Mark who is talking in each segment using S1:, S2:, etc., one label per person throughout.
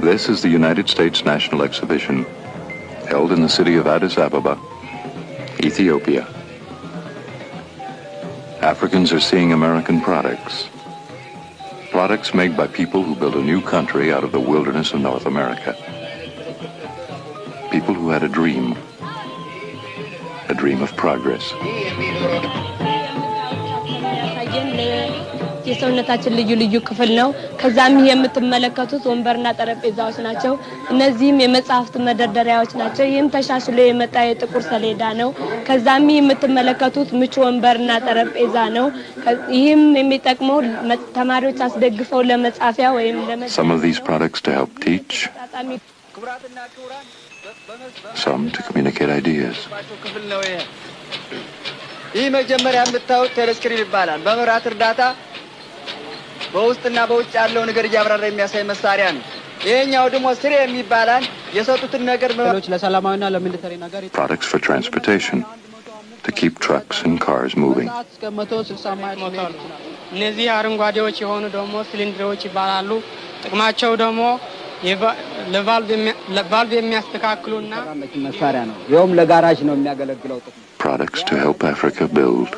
S1: This is the United States National Exhibition, held in the city of Addis Ababa, Ethiopia. Africans are seeing American products. Products made by people who built a new country out of the wilderness of North America. People who had a dream of progress.
S2: የሰውነታችን ልዩ ክፍል ነው ከዛም የምትመለከቱት ወንበርና ጠረጴዛዎች ናቸው እነዚህም የመጽሐፍት መደርደሪያዎች ናቸው ይህም ተሻሽሎ የመጣ የጥቁር ሰሌዳ ነው ከዛም የምትመለከቱት ምቹ ወንበርና ጠረጴዛ ነው ይህም የሚጠቅመው ተማሪዎች አስደግፈው ለመጻፊያ ወይም
S1: Some of these products to help teach, some to communicate ideas.
S3: ይህ መጀመሪያ የምታዩት ቴሌስክሪን ይባላል በመብራት እርዳታ በውስጥና በውጭ ያለው ነገር ያብራራ የሚያሳይ መሳሪያ ነው ይሄኛው ደግሞ ስሬ የሚባላል የሰጡትን ነገር ለሰላማዊና ለሚሊተሪ ነገር
S1: Products for transportation to keep trucks and cars moving.
S4: እነዚህ አረንጓዴዎች የሆኑ ደግሞ ሲሊንደሮች ይባላሉ ጥቅማቸው ደግሞ ለቫልቭ የሚያስተካክሉና
S3: መሳሪያ ነው ይሄም ለጋራጅ ነው የሚያገለግለው
S1: Products to help Africa build.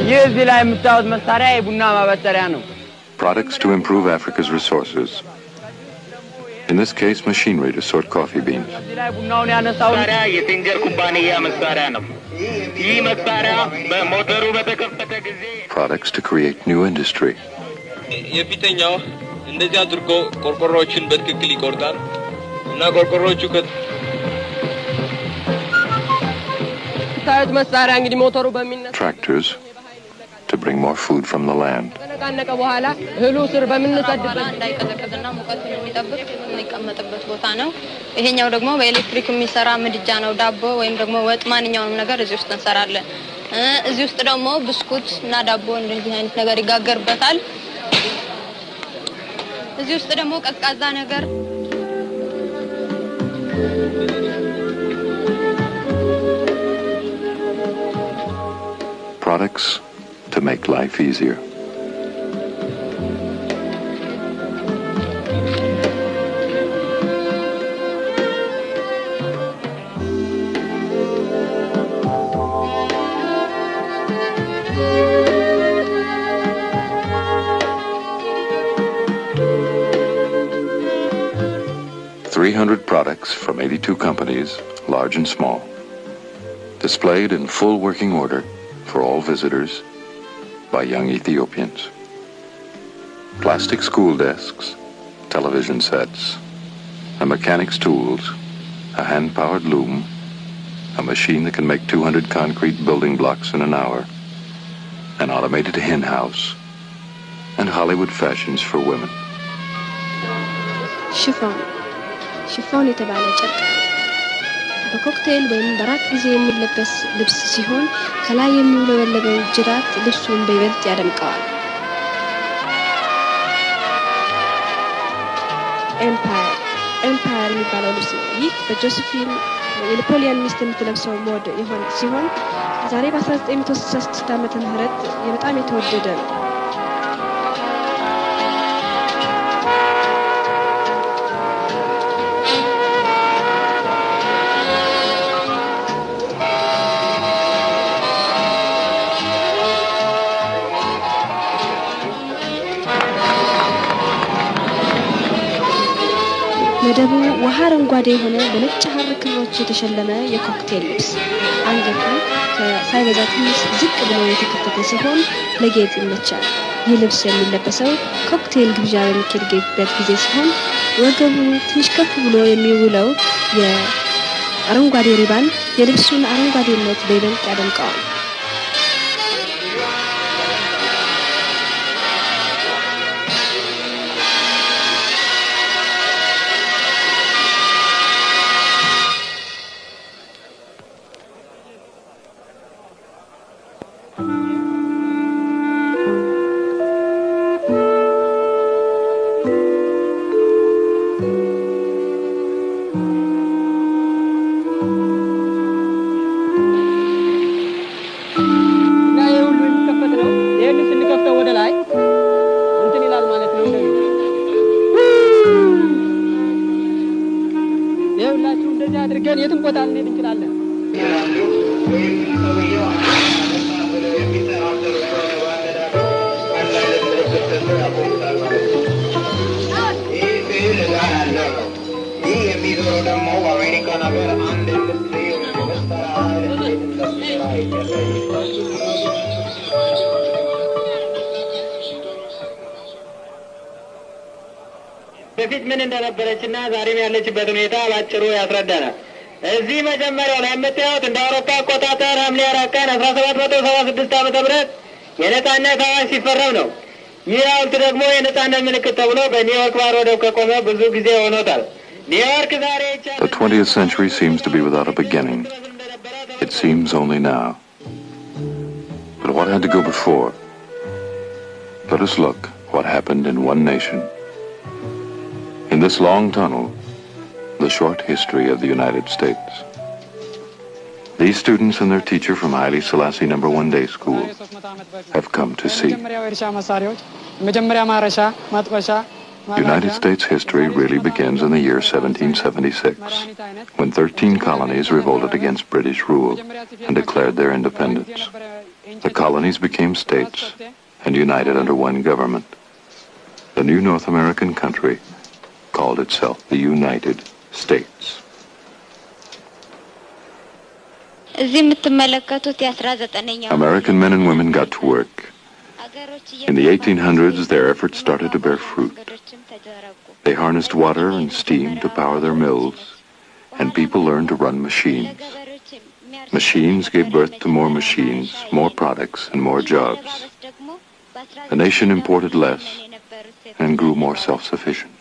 S3: የዚህ ላይ የምታዩት መሳሪያ የቡና ማበጠሪያ ነው
S1: Products to improve Africa's resources. In this case, machinery to sort coffee beans. Products to create new industry. Tractors to bring more food from the land.
S5: ይሄኛው ደግሞ በኤሌክትሪክ የሚሰራ ምድጃ ነው ዳቦ ወይም ደግሞ ወጥ ማንኛውንም ነገር እዚህ ውስጥ እንሰራለን እዚህ ውስጥ ደግሞ ብስኩት እና ዳቦ እንደዚህ አይነት ነገር ይጋገርበታል እዚህ ውስጥ ደግሞ ቀዝቃዛ ነገር
S1: Products to make life easier. $300 products from 82 companies, large and small, displayed in full working order for all visitors by young Ethiopians. Plastic school desks, television sets, a mechanic's tools, a hand-powered loom, a machine that can make 200 concrete building blocks in an hour, an automated hen house, and Hollywood fashions for women.
S2: ሽፎን የተባለ ጨርቅ በኮክቴል ወይም በራት ጊዜ የሚለበስ ልብስ ሲሆን ከላይ የሚውለበለበው ጅራት ልብሱን በይበልጥ ያደምቀዋል ኤምፓየር የሚባለው ልብስ ይህ በጆሴፊን የናፖሊዮን ሚስት የምትለብሰው ሞድ የሆነ ሲሆን ዛሬ በ1963 ዓመተ ምህረት በጣም የተወደደ ነው መደቡ ውሃ አረንጓዴ የሆነ በነጭ ሐር ክሮች የተሸለመ የኮክቴል ልብስ አንገቱ ከሳይበዛ ትንሽ ዝቅ ብሎ የተከተተ ሲሆን ለጌጥ ይመቻል ይህ ልብስ የሚለበሰው ኮክቴል ግብዣ በሚካሄድበት ጊዜ ሲሆን ወገቡ ትንሽ ከፍ ብሎ የሚውለው የአረንጓዴ ሪባን የልብሱን አረንጓዴነት በይበልጥ ያደምቀዋል
S4: ላልነድ እንችላለን
S6: በፊት ምን እንደነበረችና ዛሬም ያለችበት ሁኔታ ባጭሩ ያስረዳናል። እዚህ መጀመሪያው ላይ የምታዩት እንደ አውሮፓ አቆጣጠር ሐምሌ 4 ቀን 1776 ዓመተ ምህረት የነጻነት አዋጅ ሲፈረም ነው። ይህ ሐውልት ደግሞ የነጻነት ምልክት ተብሎ በኒውዮርክ ባህር ወደብ ከቆመ ብዙ ጊዜ ሆኖታል። ኒውዮርክ ዛሬ
S1: The 20th century seems to be without a beginning. It seems only now. But what had to go before? Let us look what happened in one nation. In this long tunnel, the short history of the United States. These students and their teacher from Haile Selassie No. 1 Day School have come to see. United States history really begins in the year 1776, when 13 colonies revolted against British rule and declared their independence. The colonies became states and united under one government. The new North American country called itself the United States. American men and women got to work. In the 1800s, their efforts started to bear fruit. They harnessed water and steam to power their mills, and people learned to run machines. Machines gave birth to more machines, more products, and more jobs. The nation imported less and grew more self-sufficient.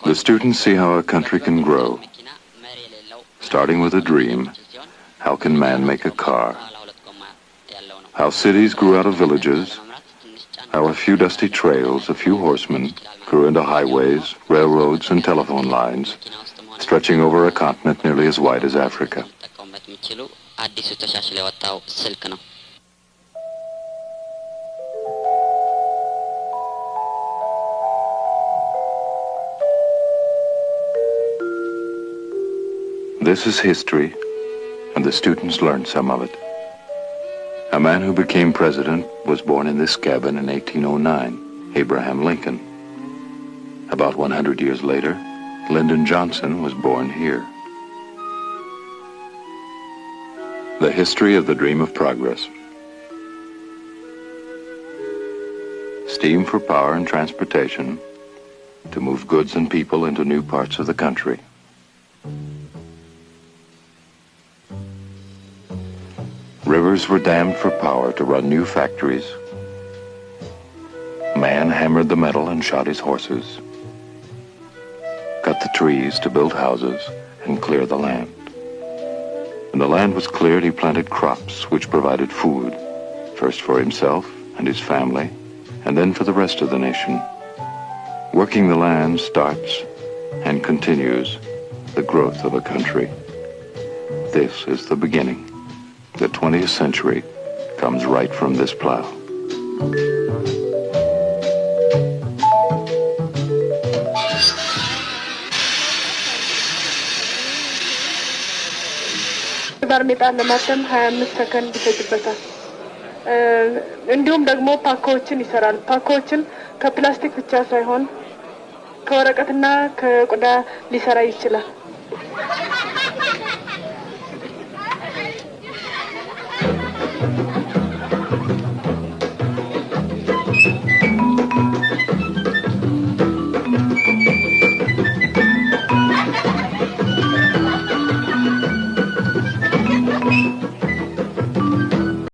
S1: The students see how a country can grow. Starting with a dream, how can man make a car? How cities grew out of villages, how a few dusty trails, a few horsemen, grew into highways, railroads, and telephone lines, stretching over a continent nearly as wide as Africa. This is history, and the students learned some of it. A man who became president was born in this cabin in 1809, Abraham Lincoln. About 100 years later, Lyndon Johnson was born here. The history of the dream of progress. Steam for power and transportation to move goods and people into new parts of the country. Rivers were dammed for power to run new factories. Man hammered the metal and shot his horses, cut the trees to build houses and clear the land. When the land was cleared, he planted crops which provided food, first for himself and his family, and then for the rest of the nation. Working the land starts and continues the growth of a country. This is the beginning. The 20th century comes right from this plow.
S7: ባርኔጣን ለማተም 25 ሰከንድ ይፈጅበታል። እንዲሁም ደግሞ ፓኮችን ይሰራል። ፓኮችን ከፕላስቲክ ብቻ ሳይሆን ከወረቀትና ከቆዳ ሊሰራ ይችላል።